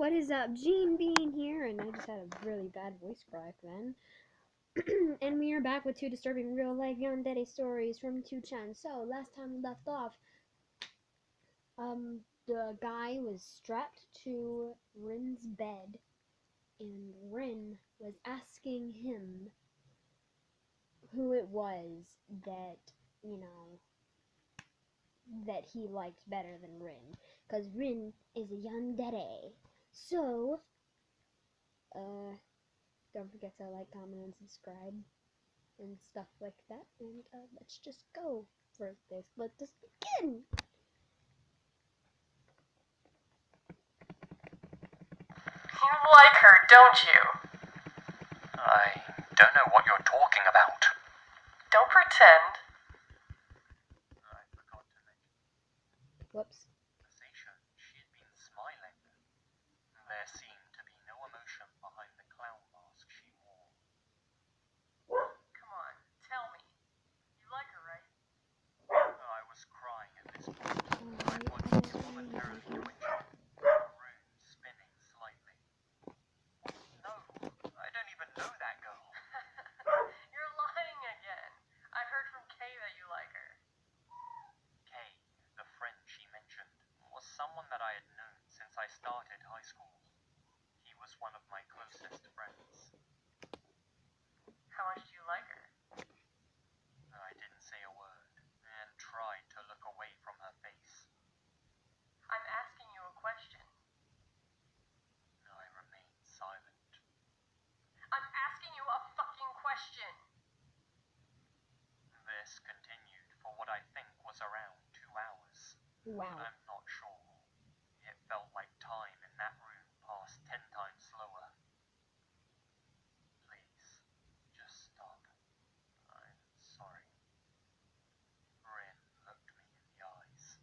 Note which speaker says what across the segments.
Speaker 1: What is up, Gene Bean here, and I just had a really bad voice crack then. And we are back with two disturbing real-life yandere stories from 2chan. So, last time we left off, the guy was strapped to Rin's bed, and Rin was asking him who it was that, that he liked better than Rin. Because Rin is a yandere. So, don't forget to like, comment, and subscribe, and stuff like that. And let's just go for this. Let this begin!
Speaker 2: You like her, don't you?
Speaker 3: I don't know what you're talking about.
Speaker 2: Don't pretend.
Speaker 3: I forgot to mention.
Speaker 1: Whoops.
Speaker 3: Sasha, she had been smiling. There seemed to be no emotion behind the clown mask she wore.
Speaker 2: Come on, tell me. You like her, right?
Speaker 3: I was crying at this point. My body involuntarily twitching, the room spinning slightly. No, I don't even know that girl.
Speaker 2: You're lying again. I heard from Kay that you like her.
Speaker 3: Kay, the friend she mentioned, was someone that I had known since I started high school. He was one of my closest friends.
Speaker 2: How much do you like her?
Speaker 3: I didn't say a word and tried to look away from her face.
Speaker 2: I'm asking you a question.
Speaker 3: I remained silent.
Speaker 2: I'm asking you a fucking question.
Speaker 3: This continued for what I think was around 2 hours.
Speaker 1: Wow.
Speaker 3: I'm not sure. It felt like time in that room passed 10 times slower. Please, just stop. I'm sorry. Rin looked me in the eyes.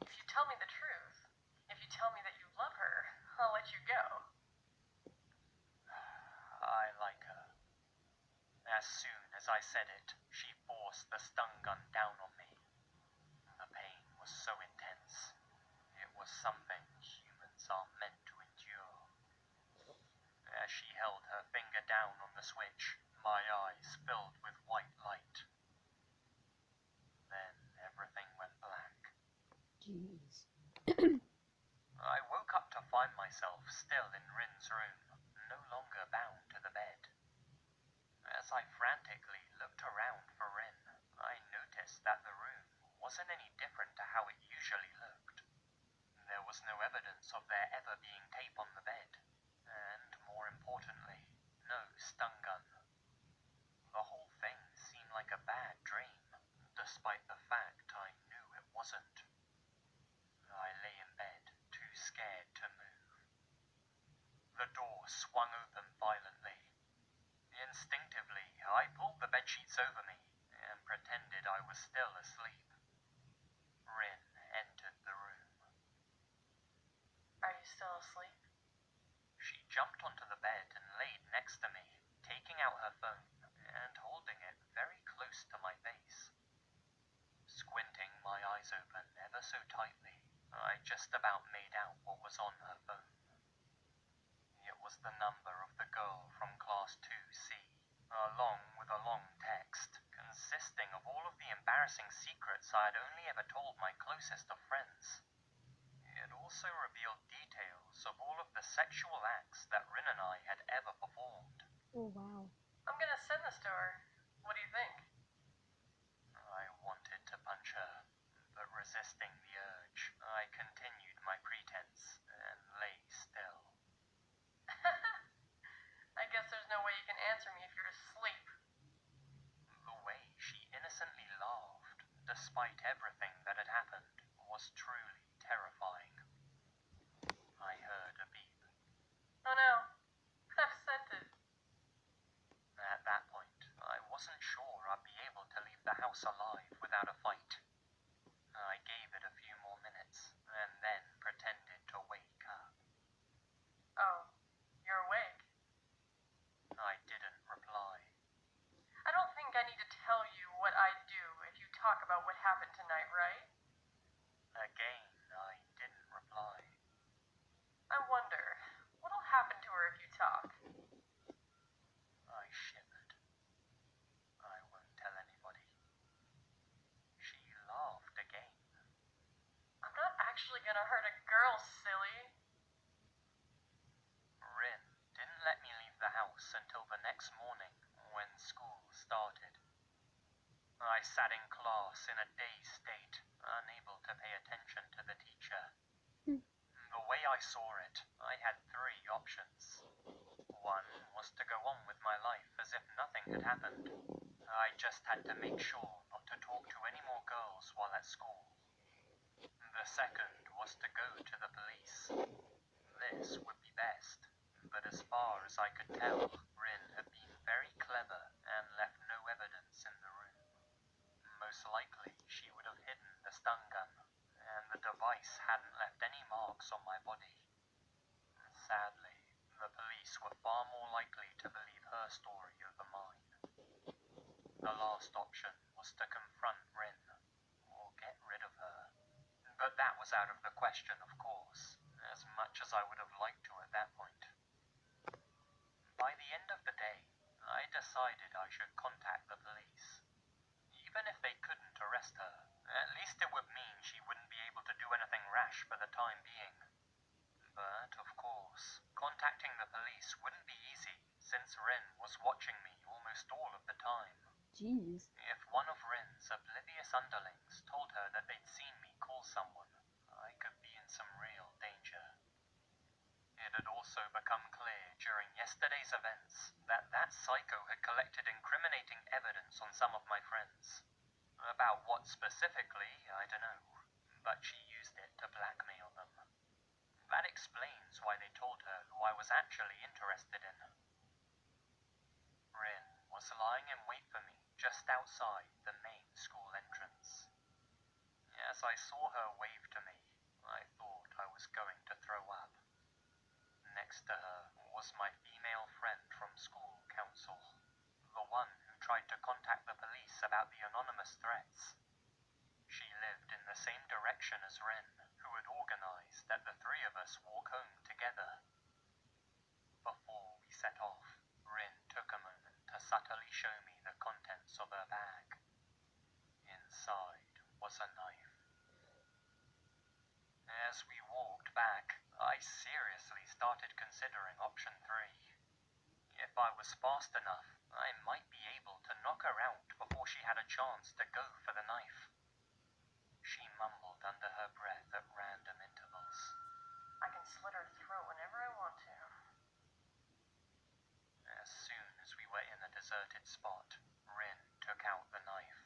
Speaker 2: If you tell me the truth, if you tell me that you love her, I'll let you go.
Speaker 3: I like her. As soon as I said it, she forced the stun gun down on me. The pain was so intense. It was something humans are meant to endure. As she held her finger down on the switch, my eyes filled with white light. Then everything went black.
Speaker 1: Jeez.
Speaker 3: I woke up to find myself still in Rin's room, no longer bound to the bed. As I frantically looked around for Rin, I noticed that the room wasn't any different to how it usually looked. There was no evidence of there ever being tape on the bed, and more importantly, no stun gun. The whole thing seemed like a bad dream, despite the fact I knew it wasn't. I lay in bed, too scared to move. The door swung open violently. Instinctively, I pulled the bedsheets over me and pretended I was still asleep. Rin entered the room.
Speaker 2: Are you still asleep?
Speaker 3: She jumped onto the bed and laid next to me, taking out her phone and holding it very close to my face. Squinting my eyes open ever so tightly, I just about made out what was on her phone. It was the number of the girl from Class 2C, along with a long text consisting of all of the embarrassing secrets I had only ever told my closest of friends. It also revealed details of all of the sexual acts that Rin and I had ever performed.
Speaker 1: Oh, wow.
Speaker 2: I'm gonna send this to her. What do you think?
Speaker 3: I wanted to punch her, but resisting the urge, I continued my pretense and lay still.
Speaker 2: I guess there's no way you can answer me if you're asleep.
Speaker 3: The way she innocently laughed, despite everything that had happened, was truly terrifying. I heard a beep.
Speaker 2: Oh no, I've sent it.
Speaker 3: At that point, I wasn't sure I'd be able to leave the house alive without a fight. I gave it a I sat in class in a dazed state, unable to pay attention to the teacher. The way I saw it, I had three options. One was to go on with my life as if nothing had happened. I just had to make sure not to talk to any more girls while at school. The second was to go to the police. This would be best, but as far as I could tell, Rin had been very clever and left no evidence in the room. Most likely, she would have hidden the stun gun, and the device hadn't left any marks on my body. Sadly, the police were far more likely to believe her story over mine. The last option was to confront Rin, or get rid of her. But that was out of the question, of course, as much as I would have liked to at that point. By the end of the day, I decided I should contact the police. Even if they couldn't arrest her, at least it would mean she wouldn't be able to do anything rash for the time being. But, of course, contacting the police wouldn't be easy, since Rin was watching me almost all of the time.
Speaker 1: Jeez.
Speaker 3: If one of Rin's oblivious underlings told her that they'd seen me call someone, I could be in some real danger. It had also become clear during yesterday's events that that psycho had collected incriminating evidence on some of my friends. About what specifically, I don't know, but she used it to blackmail them. That explains why they told her who I was actually interested in. Rin was lying in wait for me just outside the main school entrance. As I saw her wave to me, I thought I was going to throw up. Next to her was my female friend from school council, the one who tried to contact the police about the anonymous threats. She lived in the same direction as Rin, who had organized that the three of us walk home together. Before we set off, Rin took a moment to subtly show me the contents of her bag. Inside was a knife. As we walked back, I seriously started considering option 3. If I was fast enough, I might be able to knock her out before she had a chance to go for the knife. She mumbled under her breath at random intervals.
Speaker 2: I can slit her throat whenever I want to.
Speaker 3: As soon as we were in a deserted spot, Rin took out the knife.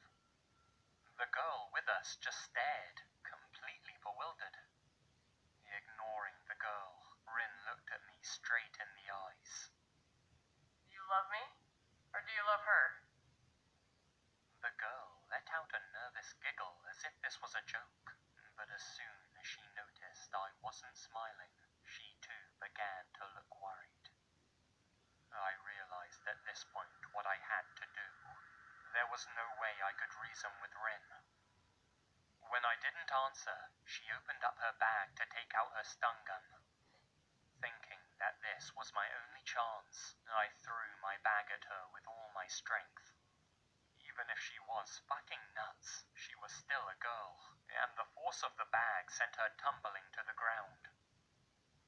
Speaker 3: The girl with us just stared, completely bewildered. Ignoring the girl, Rin looked at me straight in the eyes.
Speaker 2: You love me? Or do you love her?
Speaker 3: The girl let out a nervous giggle as if this was a joke, but as soon as she noticed I wasn't smiling, she too began to look worried. I realized at this point what I had to do. There was no way I could reason with Rin. When I didn't answer, she opened up her bag to take out her stun gun. Thinking that this was my only chance, I threw my bag at her with all my strength. Even if she was fucking nuts, she was still a girl, and the force of the bag sent her tumbling to the ground.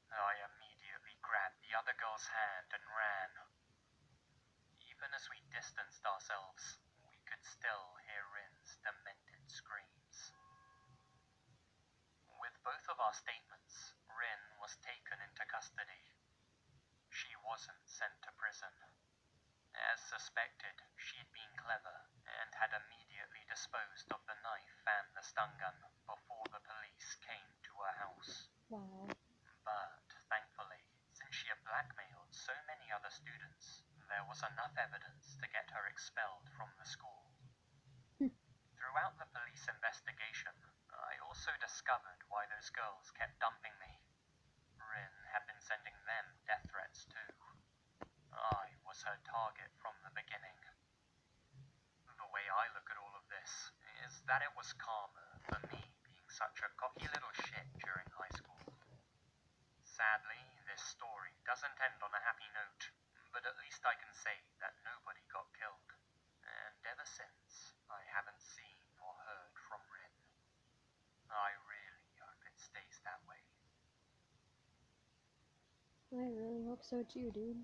Speaker 3: I immediately grabbed the other girl's hand and ran. Even as we distanced ourselves, we could still hear Rin's demented screams. With both of our statements, Rin was taken into custody. She wasn't sent to prison. As suspected, she'd been clever and had immediately disposed of the knife and the stun gun before the police came to her house.
Speaker 1: Wow.
Speaker 3: But, thankfully, since she had blackmailed so many other students, there was enough evidence to get her expelled from the school. Throughout the police investigation, I also discovered why those girls kept dumping me. Rin had been sending them death threats too. I was her target from the beginning. The way I look at all of this is that it was karma for me being such a cocky little shit during high school. Sadly, this story doesn't end on a happy note, but at least I can say that nobody got killed. And ever since, I haven't seen or heard from Rin. I really hope it stays that way.
Speaker 1: I really hope so too, dude.